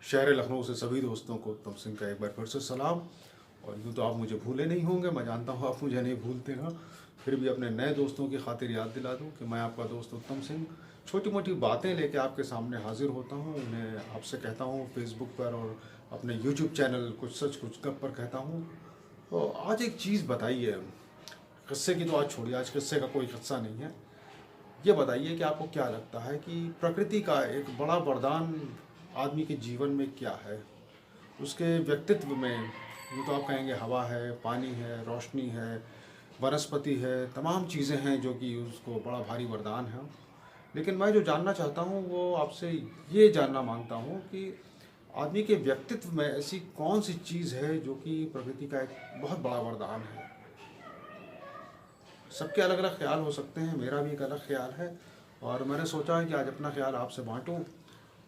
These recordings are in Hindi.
शहर लखनऊ से सभी दोस्तों को उत्तम सिंह का एक बार फिर से सलाम। और यूँ तो आप मुझे भूले नहीं होंगे, मैं जानता हूँ आप मुझे नहीं भूलते ना, फिर भी अपने नए दोस्तों की खातिर याद दिला दूँ कि मैं आपका दोस्त उत्तम सिंह छोटी मोटी बातें लेके आपके सामने हाजिर होता हूँ, उन्हें आपसे कहता हूँ फेसबुक पर और अपने यूट्यूब चैनल कुछ सच कुछ गप पर कहता हूँ। तो आज एक चीज़ बताइए, किस्से की तो आज छोड़िए, आज किस्से का कोई किस्सा नहीं है। ये बताइए कि आपको क्या लगता है कि प्रकृति का एक बड़ा वरदान आदमी के जीवन में क्या है? उसके व्यक्तित्व में यूँ तो आप कहेंगे हवा है, पानी है, रोशनी है, वनस्पति है, तमाम चीज़ें हैं जो कि उसको बड़ा भारी वरदान है। लेकिन मैं जो जानना चाहता हूँ वो आपसे ये जानना मांगता हूँ कि आदमी के व्यक्तित्व में ऐसी कौन सी चीज़ है जो कि प्रकृति का एक बहुत बड़ा वरदान है? सबके अलग अलग ख्याल हो सकते हैं, मेरा भी एक अलग ख्याल है और मैंने सोचा है कि आज अपना ख्याल आपसे बांटूं।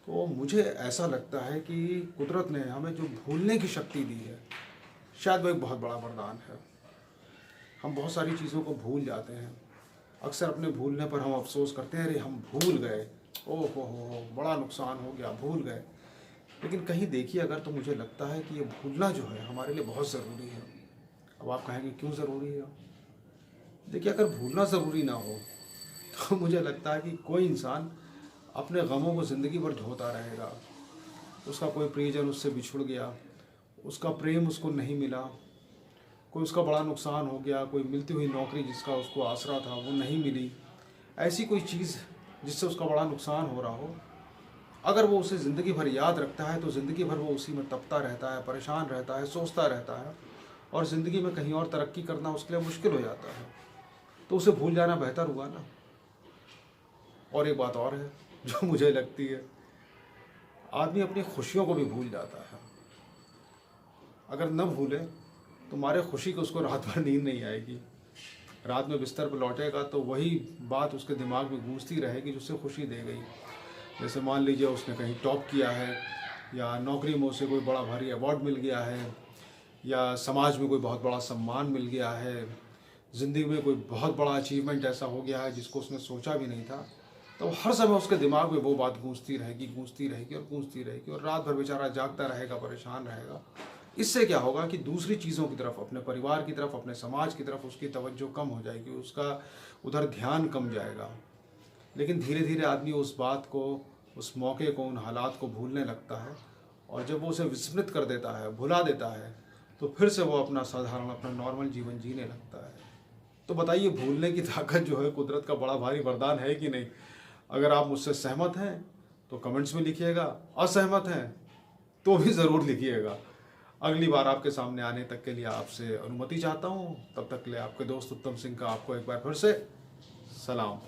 तो मुझे ऐसा लगता है कि कुदरत ने हमें जो भूलने की शक्ति दी है, शायद वो एक बहुत बड़ा वरदान है। हम बहुत सारी चीज़ों को भूल जाते हैं, अक्सर अपने भूलने पर हम अफसोस करते हैं, अरे हम भूल गए, ओह हो बड़ा नुकसान हो गया, भूल गए। लेकिन कहीं देखिए अगर, तो मुझे लगता है कि ये भूलना जो है हमारे लिए बहुत ज़रूरी है। अब आप कहेंगे क्यों ज़रूरी है? देखिए, अगर भूलना ज़रूरी ना हो तो मुझे लगता है कि कोई इंसान अपने गमों को ज़िंदगी भर ढोता रहेगा। उसका कोई प्रियजन उससे बिछुड़ गया, उसका प्रेम उसको नहीं मिला, कोई उसका बड़ा नुकसान हो गया, कोई मिलती हुई नौकरी जिसका उसको आसरा था वो नहीं मिली, ऐसी कोई चीज़ जिससे उसका बड़ा नुकसान हो रहा हो, अगर वो उसे ज़िंदगी भर याद रखता है तो ज़िंदगी भर वो उसी में तपता रहता है, परेशान रहता है, सोचता रहता है और ज़िंदगी में कहीं और तरक्की करना उसके लिए मुश्किल हो जाता है। तो उसे भूल जाना बेहतर हुआ ना। और एक बात और है जो मुझे लगती है, आदमी अपनी खुशियों को भी भूल जाता है। अगर न भूले तो मारे खुशी को उसको रात भर नींद नहीं आएगी। रात में बिस्तर पर लौटेगा तो वही बात उसके दिमाग में गूंजती रहेगी जो उसे खुशी दे गई। जैसे मान लीजिए उसने कहीं टॉप किया है, या नौकरी में उसे कोई बड़ा भारी अवार्ड मिल गया है, या समाज में कोई बहुत बड़ा सम्मान मिल गया है, ज़िंदगी में कोई बहुत बड़ा अचीवमेंट ऐसा हो गया है जिसको उसने सोचा भी नहीं था, तो हर समय उसके दिमाग में वो बात गूंजती रहेगी, गूंजती रहेगी और गूंजती रहेगी और रात भर बेचारा जागता रहेगा, परेशान रहेगा। इससे क्या होगा कि दूसरी चीज़ों की तरफ, अपने परिवार की तरफ, अपने समाज की तरफ उसकी तवज्जो कम हो जाएगी, उसका उधर ध्यान कम जाएगा। लेकिन धीरे धीरे आदमी उस बात को, उस मौके को, उन हालात को भूलने लगता है और जब वो उसे विस्मृत कर देता है, भुला देता है, तो फिर से वो अपना साधारण, अपना नॉर्मल जीवन जीने लगता है। तो बताइए, भूलने की ताकत जो है कुदरत का बड़ा भारी वरदान है कि नहीं? अगर आप मुझसे सहमत हैं तो कमेंट्स में लिखिएगा, असहमत हैं तो भी ज़रूर लिखिएगा। अगली बार आपके सामने आने तक के लिए आपसे अनुमति चाहता हूँ। तब तक के लिए आपके दोस्त उत्तम सिंह का आपको एक बार फिर से सलाम।